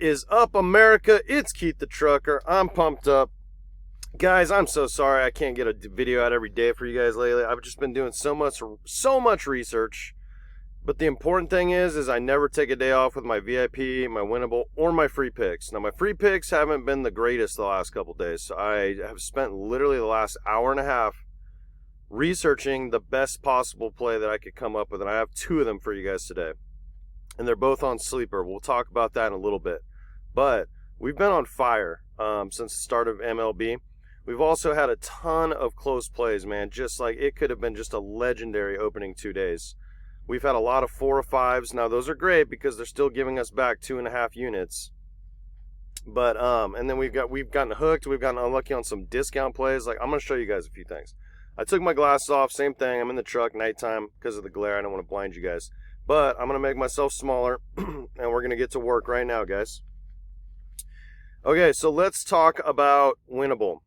is up, America? It's Keith the Trucker. I'm pumped up. Guys, I'm so sorry I can't get a video out every day for you guys lately. I've just been doing so much research. But the important thing is I never take a day off with my VIP, my winnable, or my free picks. Now, my free picks haven't been the greatest the last couple days. So I have spent literally the last hour and a half researching the best possible play that I could come up with. And I have two of them for you guys today. And they're both on Sleeper. We'll talk about that in a little bit. But we've been on fire since the start of MLB. We've also had a ton of close plays, man. Just like it could have been just a legendary opening 2 days. We've had a lot of 4 or 5s. Now, those are great because they're still giving us back 2.5 units. But, and then we've gotten hooked. We've gotten unlucky on some discount plays. Like, I'm going to show you guys a few things. I took my glasses off. Same thing. I'm in the truck nighttime because of the glare. I don't want to blind you guys. But I'm going to make myself smaller, and we're going to get to work right now, guys. Okay, so let's talk about Winnable.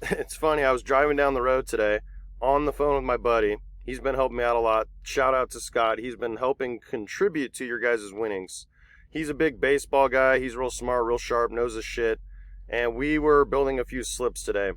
It's funny, I was driving down the road today on the phone with my buddy. He's been helping me out a lot. Shout out to Scott. He's been helping contribute to your guys' winnings. He's a big baseball guy. He's real smart, real sharp, knows his shit. And we were building a few slips today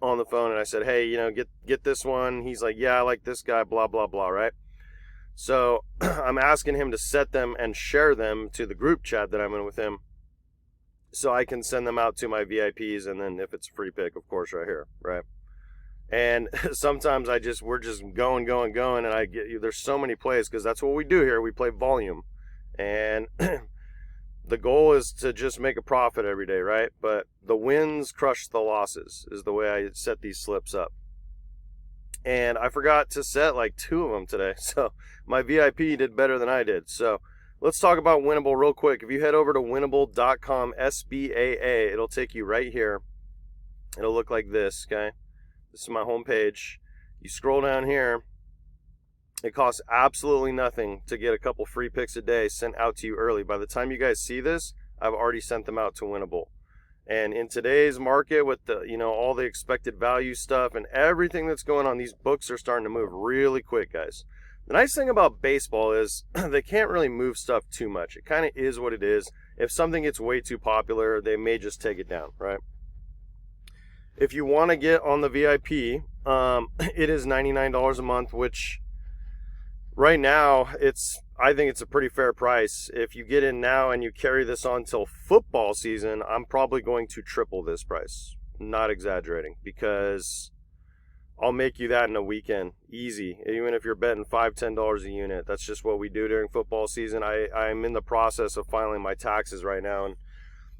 on the phone, and I said, hey, get this one. He's like, yeah, I like this guy, blah, blah, blah, right? So I'm asking him to set them and share them to the group chat that I'm in with him so I can send them out to my VIPs, and then if it's a free pick, of course, right here, right? And sometimes we're just going, and there's so many plays because that's what we do here. We play volume. And the goal is to just make a profit every day, right? But the wins crush the losses is the way I set these slips up. And I forgot to set like 2 of them today. So my VIP did better than I did. So let's talk about Winnable real quick. If you head over to winnable.com, SBAA, it'll take you right here. It'll look like this, okay? This is my home page. You scroll down here. It costs absolutely nothing to get a couple free picks a day sent out to you early. By the time you guys see this, I've already sent them out to Winnable. And in today's market with the, all the expected value stuff and everything that's going on, these books are starting to move really quick, guys. The nice thing about baseball is they can't really move stuff too much. It kind of is what it is. If something gets way too popular, they may just take it down, right? If you want to get on the VIP, it is $99 a month, which right now I think it's a pretty fair price. If you get in now and you carry this on till football season, I'm probably going to triple this price. Not exaggerating, because I'll make you that in a weekend. Easy. Even if you're betting $5, $10 a unit. That's just what we do during football season. I'm in the process of filing my taxes right now, and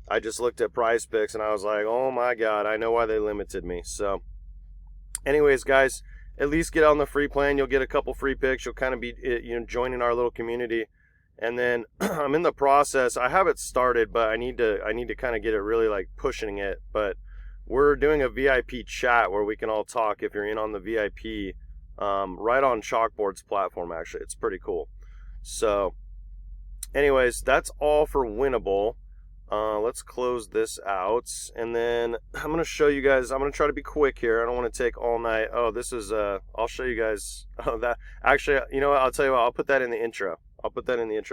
I just looked at Prize Picks and I was like, oh my God, I know why they limited me. So anyways, guys, at least get on the free plan. You'll get a couple free picks. You'll kind of be, joining our little community. And then I'm in the process. I have it started, but I need to kind of get it really like pushing it. But we're doing a VIP chat where we can all talk if you're in on the VIP, right on Chalkboard's platform. Actually, it's pretty cool. So anyways, that's all for Winnable. Let's close this out, and then I'm going to show you guys. I'm going to try to be quick here. I don't want to take all night. Oh, this is, I'll show you guys. Oh, that, actually, you know what? I'll tell you what, I'll put that in the intro.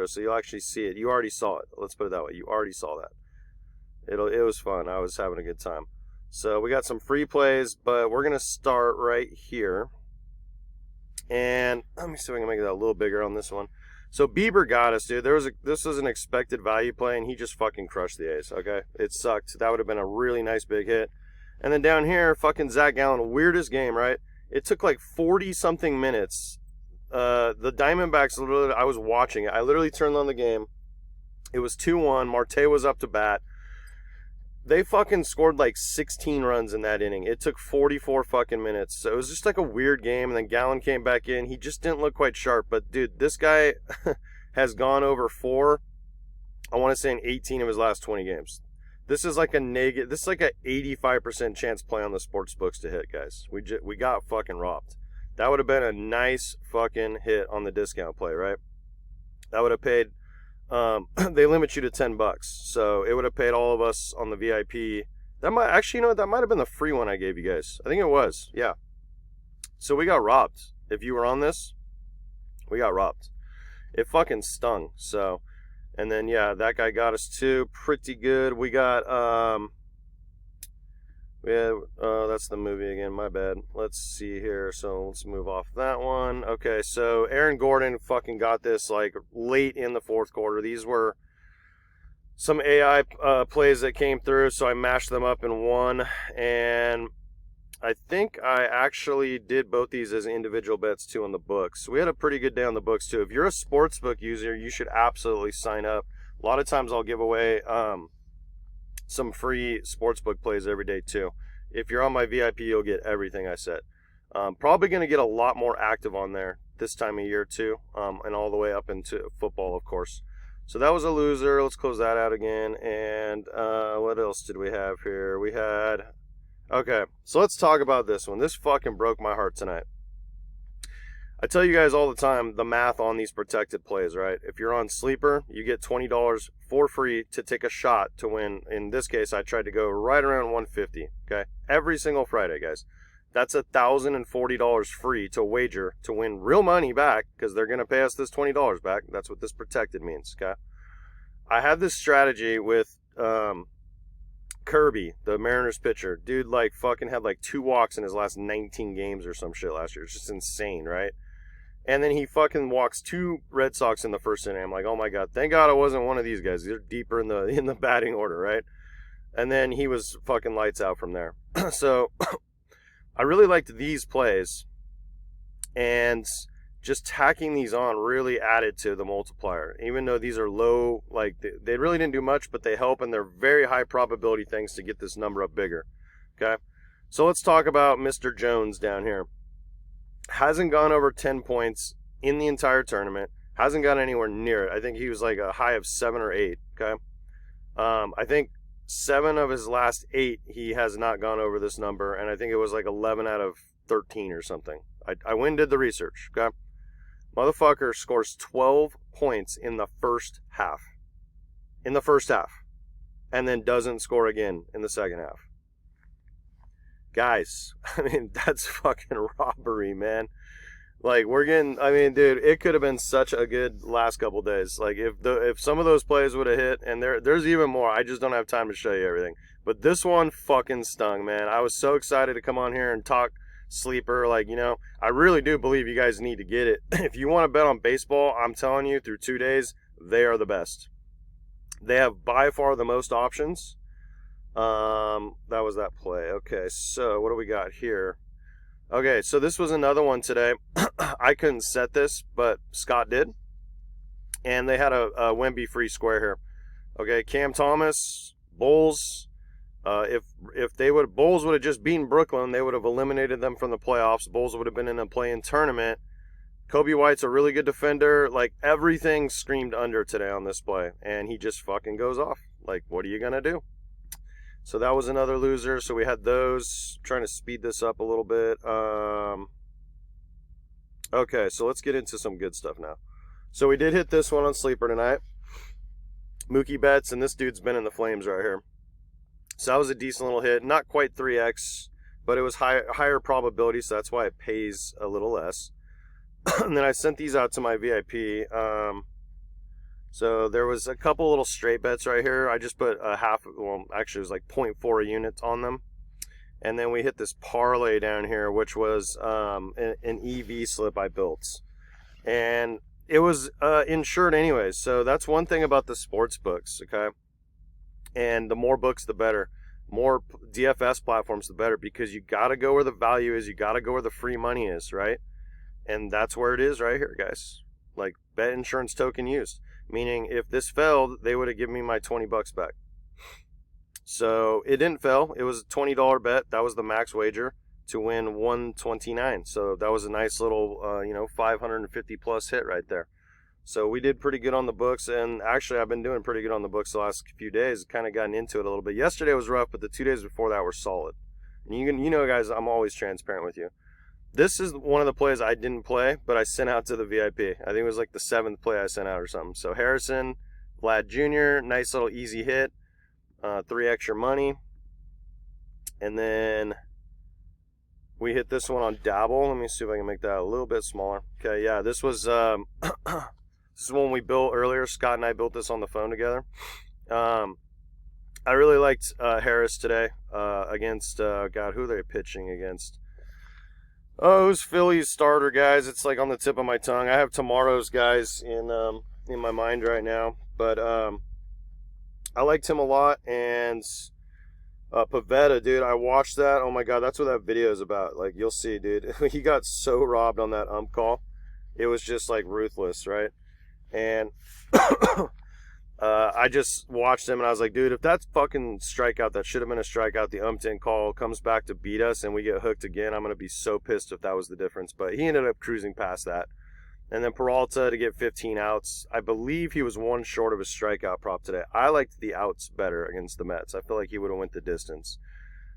So you'll actually see it. You already saw it. Let's put it that way. You already saw that. It was fun. I was having a good time. So we got some free plays, but we're going to start right here. And let me see if I can make that a little bigger on this one. So Bieber got us, dude. This was an expected value play, and he just fucking crushed the A's, okay? It sucked. That would have been a really nice big hit. And then down here, fucking Zach Gallen, weirdest game, right? It took like 40-something minutes. The Diamondbacks, literally, I was watching it. I literally turned on the game. It was 2-1. Marte was up to bat. They fucking scored like 16 runs in that inning. It took 44 fucking minutes. So it was just like a weird game. And then Gallen came back in. He just didn't look quite sharp. But dude, this guy has gone over 4. I want to say in 18 of his last 20 games. This is like this is like a 85% chance play on the sports books to hit, guys. We got fucking robbed. That would have been a nice fucking hit on the discount play, right? That would have paid. They limit you to $10, so it would have paid all of us on the VIP. That might actually, that might have been the free one I gave you guys. I think it was, yeah. So we got robbed. If you were on this, we got robbed. It fucking stung. So And then, yeah, that guy got us too. Pretty good. We got, that's the movie again. My bad. Let's see here. So let's move off that one. Okay, so Aaron Gordon fucking got this like late in the fourth quarter. These were some AI plays that came through, so I mashed them up in one. And I think I actually did both these as individual bets too on the books. We had a pretty good day on the books too. If you're a sportsbook user, you should absolutely sign up. A lot of times I'll give away some free sportsbook plays every day too. If you're on my VIP, you'll get everything I said. Probably going to get a lot more active on there this time of year too, and all the way up into football, of course. So that was a loser. Let's close that out again. And what else did we have here? We had... Okay, so let's talk about this one. This fucking broke my heart tonight. I tell you guys all the time the math on these protected plays, right? If you're on Sleeper, you get $20 for free to take a shot to win. In this case, I tried to go right around 150, okay? Every single Friday, guys. That's $1,040 free to wager to win real money back because they're going to pay us this $20 back. That's what this protected means, okay? I had this strategy with... Kirby, the Mariners pitcher, dude, like fucking had like 2 walks in his last 19 games or some shit last year. It's just insane, right? And then he fucking walks 2 Red Sox in the first inning. I'm like, oh my god, thank God I wasn't one of these guys. They're deeper in the batting order, right? And then he was fucking lights out from there. So I really liked these plays, and just tacking these on really added to the multiplier. Even though these are low, like they really didn't do much, but they help, and they're very high probability things to get this number up bigger. Okay, so let's talk about Mr. Jones down here. Hasn't gone over 10 points in the entire tournament. Hasn't got anywhere near it. I think he was like a high of 7 or 8. Okay, I think 7 of his last 8 he has not gone over this number, and I think it was like 11 out of 13 or something. I went and did the research. Okay. Motherfucker scores 12 points in the first half. In the first half. And then doesn't score again in the second half. Guys, I mean, that's fucking robbery, man. Like, we're getting, I mean, dude, it could have been such a good last couple days. Like, if some of those plays would have hit, and there's even more, I just don't have time to show you everything. But this one fucking stung, man. I was so excited to come on here and talk Sleeper. Like, you know, I really do believe you guys need to get it. If you want to bet on baseball, I'm telling you, through 2 days, they are the best. They have by far the most options. That was that play. Okay, so what do we got here? Okay, so this was another one today. I couldn't set this, but Scott did. And they had a Wemby free square here. Okay, Cam Thomas, Bulls. If they would, Bulls would have just beaten Brooklyn, they would have eliminated them from the playoffs. Bulls would have been in a play-in tournament. Kobe White's a really good defender. Like, everything screamed under today on this play, and he just fucking goes off. Like, what are you gonna do? So that was another loser. So we had those. I'm trying to speed this up a little bit. Okay, so let's get into some good stuff now. So we did hit this one on Sleeper tonight. Mookie Betts, and this dude's been in the flames right here. So that was a decent little hit. Not quite 3x, but it was higher probability, so that's why it pays a little less. And then I sent these out to my VIP. So there was a couple little straight bets right here. I just put a half, well, actually it was like 0.4 units on them. And then we hit this parlay down here, which was an EV slip I built. And it was insured anyways. So that's one thing about the sports books, okay? And the more books, the better. More DFS platforms, the better, because you got to go where the value is. You got to go where the free money is, right? And that's where it is right here, guys. Like, bet insurance token used. Meaning, if this failed, they would have given me my $20 back. So, it didn't fail. It was a $20 bet. That was the max wager to win $129. So, that was a nice little, 550 plus hit right there. So we did pretty good on the books, and actually I've been doing pretty good on the books the last few days. Kind of gotten into it a little bit. Yesterday was rough, but the 2 days before that were solid. And you know, guys, I'm always transparent with you. This is one of the plays I didn't play, but I sent out to the VIP. I think it was like the 7th play I sent out or something. So Harrison, Vlad Jr., nice little easy hit, 3 extra money. And then we hit this one on Dabble. Let me see if I can make that a little bit smaller. Okay, yeah, this was... This is one we built earlier. Scott and I built this on the phone together. I really liked Harris today against, God, who are they pitching against? Oh, who's Philly's starter, guys? It's like on the tip of my tongue. I have tomorrow's guys in my mind right now. But I liked him a lot. And Pavetta, dude, I watched that. Oh, my God, that's what that video is about. Like, you'll see, dude. He got so robbed on that call. It was just, like, ruthless, right? And I just watched him and I was like, dude, if that's fucking strikeout, that should have been a strikeout. The didn't call, comes back to beat us and we get hooked again. I'm going to be so pissed if that was the difference. But he ended up cruising past that. And then Peralta to get 15 outs. I believe he was one short of his strikeout prop today. I liked the outs better against the Mets. I feel like he would have went the distance.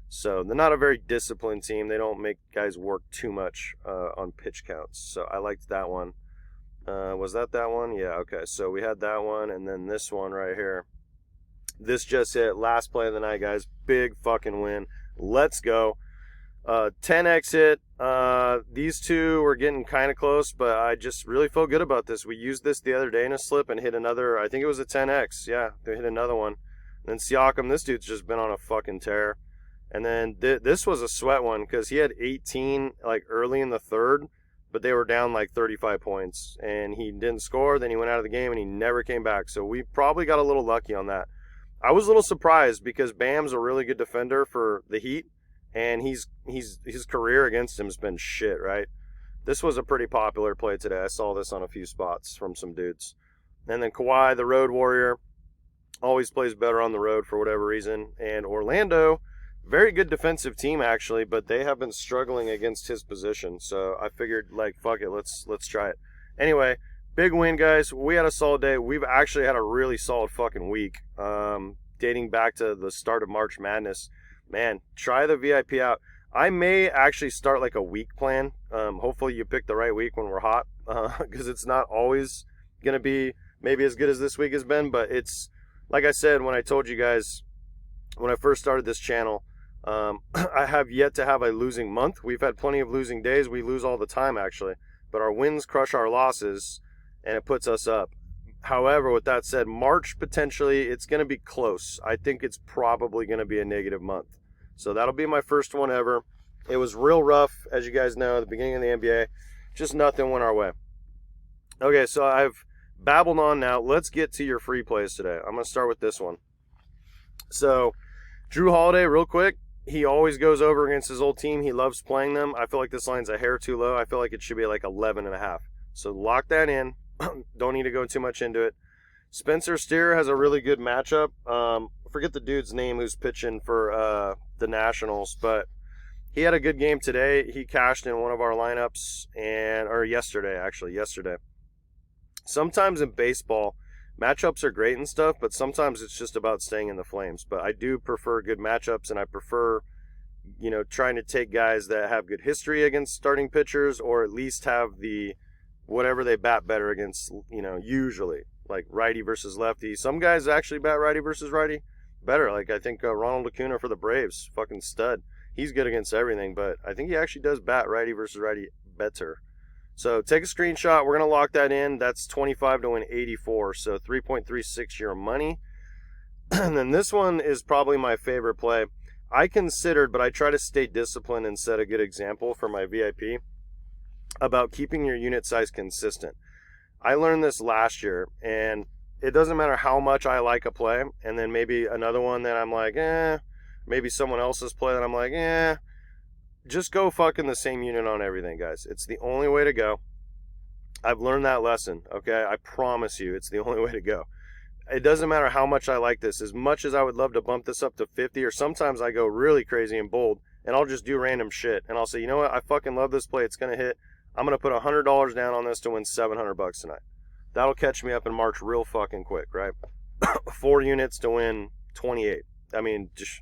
So they're not a very disciplined team. They don't make guys work too much on pitch counts. So I liked that one. Was that one? Yeah, okay. So we had that one, and then this one right here. This just hit. Last play of the night, guys. Big fucking win. Let's go. 10x hit. These two were getting kind of close, but I just really felt good about this. We used this the other day in a slip and hit another, I think it was a 10x. Yeah, they hit another one. And then Siakam, this dude's just been on a fucking tear. And then this was a sweat one because he had 18 like early in the third. But they were down like 35 points, and he didn't score. Then he went out of the game, and he never came back. So we probably got a little lucky on that. I was a little surprised because Bam's a really good defender for the Heat, and his career against him has been shit, right? This was a pretty popular play today. I saw this on a few spots from some dudes. And then Kawhi, the road warrior, always plays better on the road for whatever reason. And Orlando, very good defensive team, actually, but they have been struggling against his position. So I figured, like, fuck it, let's try it. Anyway, big win, guys. We had a solid day. We've actually had a really solid fucking week, dating back to the start of March Madness. Man, try the VIP out. I may actually start, like, a week plan. Hopefully you pick the right week when we're hot, because it's not always going to be maybe as good as this week has been. But it's, like I said, when I told you guys when I first started this channel, I have yet to have a losing month. We've had plenty of losing days. We lose all the time, actually. But our wins crush our losses, and it puts us up. However, with that said, March, potentially, it's going to be close. I think it's probably going to be a negative month. So that'll be my first one ever. It was real rough, as you guys know, at the beginning of the NBA. Just nothing went our way. Okay, so I've babbled on now. Let's get to your free plays today. I'm going to start with this one. So, Drew Holiday, real quick. He always goes over against his old team. He loves playing them. I feel like this line's a hair too low. I feel like it should be like 11.5. So lock that in. Don't need to go too much into it. Spencer Steer has a really good matchup. I forget the dude's name who's pitching for the Nationals, but he had a good game today. He cashed in one of our lineups, yesterday. Sometimes in baseball, matchups are great and stuff, but sometimes it's just about staying in the flames. But I do prefer good matchups, and I prefer, trying to take guys that have good history against starting pitchers, or at least have the whatever they bat better against, usually. Like righty versus lefty. Some guys actually bat righty versus righty better. Like I think Ronald Acuna for the Braves, fucking stud. He's good against everything, but I think he actually does bat righty versus righty better. So take a screenshot. We're going to lock that in. That's 25 to win 84. So 3.36 your money. And then this one is probably my favorite play. I considered, but I try to stay disciplined and set a good example for my VIP about keeping your unit size consistent. I learned this last year, and it doesn't matter how much I like a play, and then maybe another one that I'm like, maybe someone else's play that I'm like, just go fucking the same unit on everything, guys. It's the only way to go. I've learned that lesson, okay? I promise you, it's the only way to go. It doesn't matter how much I like this. As much as I would love to bump this up to 50, or sometimes I go really crazy and bold, and I'll just do random shit, and I'll say, you know what? I fucking love this play. It's going to hit. I'm going to put $100 down on this to win $700 tonight. That'll catch me up in March real fucking quick, right? 4 units to win 28. I mean, just,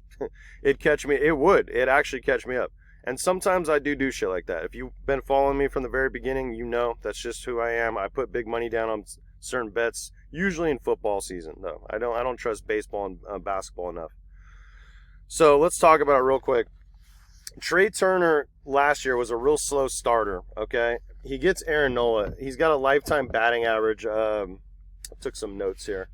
it would. It actually catch me up. And sometimes I do shit like that. If you've been following me from the very beginning, you know that's just who I am. I put big money down on certain bets, usually in football season, though. I don't trust baseball and basketball enough. So let's talk about it real quick. Trey Turner last year was a real slow starter, okay? He gets Aaron Nola. He's got a lifetime batting average. I took some notes here.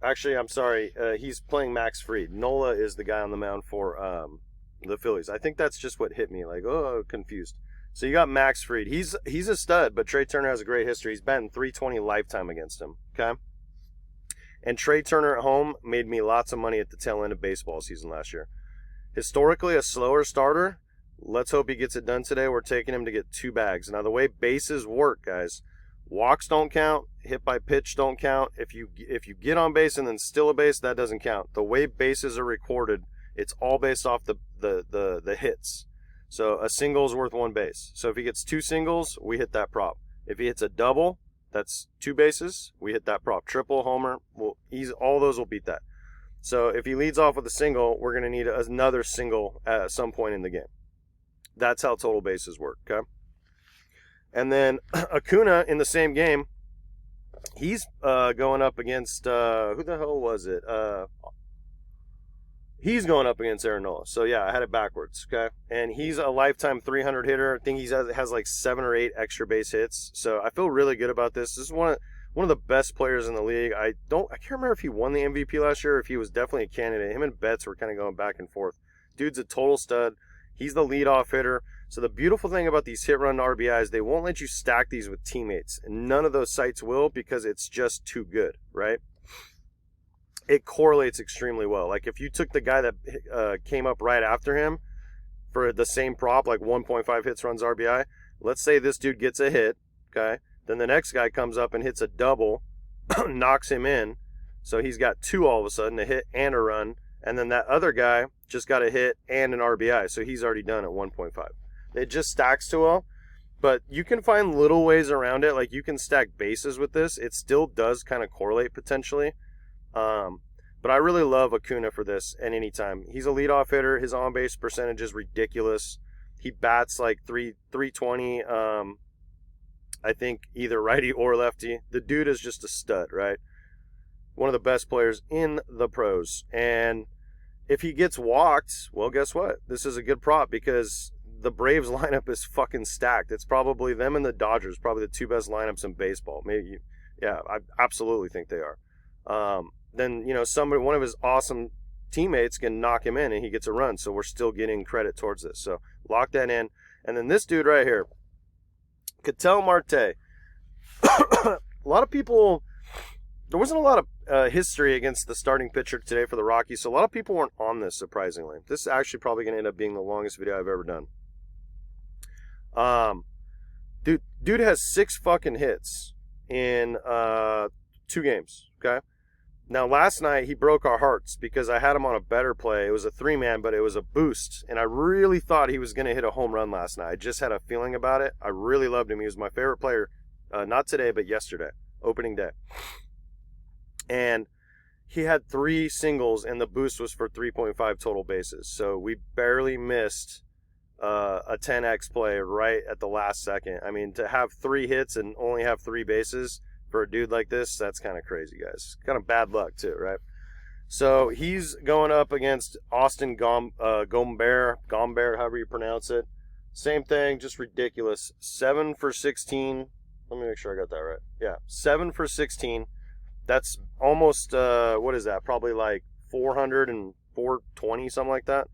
Actually, I'm sorry. He's playing Max Fried. Nola is the guy on the mound for the Phillies. I think that's just what hit me. Like, oh, confused. So you got Max Fried. He's a stud, but Trey Turner has a great history. He's batting .320 lifetime against him, okay? And Trey Turner at home made me lots of money at the tail end of baseball season last year. Historically, a slower starter. Let's hope he gets it done today. We're taking him to get 2 bags. Now, the way bases work, guys, walks don't count. Hit by pitch don't count. If you get on base and then steal a base, that doesn't count. The way bases are recorded, it's all based off the hits. So a single is worth 1 base. So if he gets 2 singles, we hit that prop. If he hits a double, that's 2 bases. We hit that prop. Triple, homer, all those will beat that. So if he leads off with a single, we're going to need another single at some point in the game. That's how total bases work, okay? And then Acuna in the same game, he's going up against, who the hell was it? He's going up against Aaron Nola. So, yeah, I had it backwards, okay? And he's a lifetime 300 hitter. I think he has like 7 or 8 extra base hits. So I feel really good about this. This is one of the best players in the league. I can't remember if he won the MVP last year or if he was definitely a candidate. Him and Betts were kind of going back and forth. Dude's a total stud. He's the leadoff hitter. So the beautiful thing about these hit run RBIs, they won't let you stack these with teammates. And none of those sites will because it's just too good, right? It correlates extremely well. Like if you took the guy that came up right after him for the same prop, like 1.5 hits, runs, RBI, let's say this dude gets a hit, okay? Then the next guy comes up and hits a double, knocks him in. So he's got 2 all of a sudden, a hit and a run. And then that other guy just got a hit and an RBI. So he's already done at 1.5. It just stacks too well. But you can find little ways around it. Like you can stack bases with this. It still does kind of correlate potentially. But I really love Acuna for this at any time. He's a leadoff hitter. His on-base percentage is ridiculous. He bats like 320. I think either righty or lefty. The dude is just a stud, right? One of the best players in the pros. And if he gets walked, well, guess what? This is a good prop because the Braves lineup is fucking stacked. It's probably them and the Dodgers, probably the 2 best lineups in baseball. Maybe, yeah, I absolutely think they are. Then, one of his awesome teammates can knock him in and he gets a run. So we're still getting credit towards this. So lock that in. And then this dude right here, Ketel Marte. A lot of people, there wasn't a lot of history against the starting pitcher today for the Rockies. So a lot of people weren't on this, surprisingly. This is actually probably going to end up being the longest video I've ever done. Dude has 6 fucking hits in 2 games, okay? Now, last night, he broke our hearts because I had him on a better play. It was a 3-man, but it was a boost. And I really thought he was going to hit a home run last night. I just had a feeling about it. I really loved him. He was my favorite player, not today, but yesterday, opening day. And he had 3 singles, and the boost was for 3.5 total bases. So we barely missed a 10x play right at the last second. I mean, to have 3 hits and only have 3 bases for a dude like this, that's kind of crazy, guys. Kind of bad luck, too, right? So he's going up against Austin Gomber, however you pronounce it. Same thing, just ridiculous. 7 for 16. Let me make sure I got that right. Yeah, 7 for 16. That's almost, what is that? Probably like 400 and 420, something like that.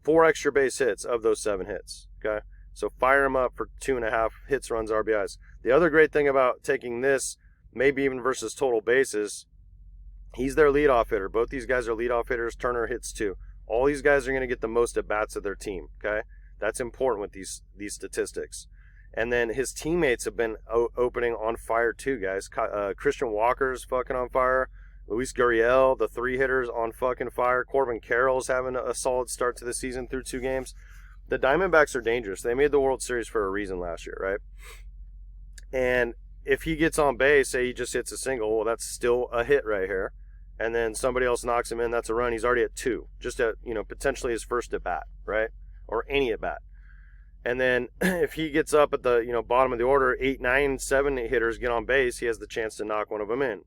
4 extra base hits of those 7 hits, okay? So fire him up for 2.5 hits, runs, RBIs. The other great thing about taking this, maybe even versus total bases, he's their leadoff hitter. Both these guys are leadoff hitters. Turner hits 2. All these guys are going to get the most at-bats of their team, okay? That's important with these statistics. And then his teammates have been opening on fire too, guys. Christian Walker's fucking on fire. Luis Gurriel, the 3 hitters, on fucking fire. Corbin Carroll's having a solid start to the season through 2 games. The Diamondbacks are dangerous. They made the World Series for a reason last year, right? And if he gets on base, say he just hits a single, well, that's still a hit right here. And then somebody else knocks him in, that's a run. He's already at 2. Just at, potentially his first at bat, right? Or any at bat. And then if he gets up at the, bottom of the order, 8, 9, 7 hitters get on base, he has the chance to knock one of them in.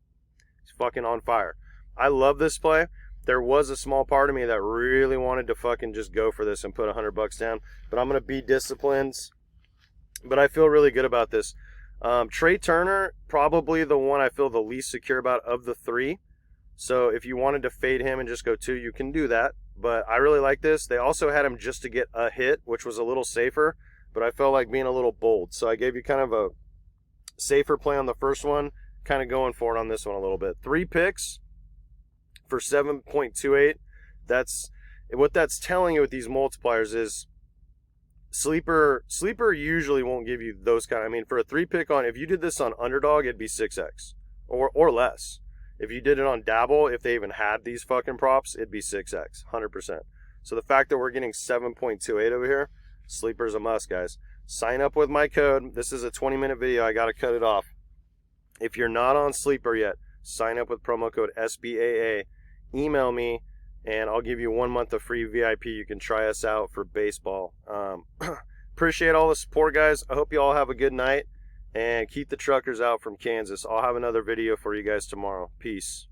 He's fucking on fire. I love this play. there was a small part of me that really wanted to fucking just go for this and put $100 down, but I'm going to be disciplined. But I feel really good about this. Trey Turner, probably the one I feel the least secure about of the three. So if you wanted to fade him and just go 2, you can do that. But I really like this. They also had him just to get a hit, which was a little safer, but I felt like being a little bold. So I gave you kind of a safer play on the first one, kind of going for it on this one a little bit. 3 picks for 7.28. That's what that's telling you with these multipliers is sleeper usually won't give you those kind. I mean, for a 3 pick on, if you did this on underdog, it'd be 6x or less. If you did it on Dabble, if they even had these fucking props, it'd be 6x, 100%. So the fact that we're getting 7.28 over here, sleeper's a must, guys. Sign up with my code. This is a 20-minute video. I got to cut it off. If you're not on Sleeper yet, sign up with promo code SBAA. Email me, and I'll give you 1 month of free VIP. You can try us out for baseball. Appreciate all the support, guys. I hope you all have a good night. And keep the truckers out from Kansas. I'll have another video for you guys tomorrow. Peace.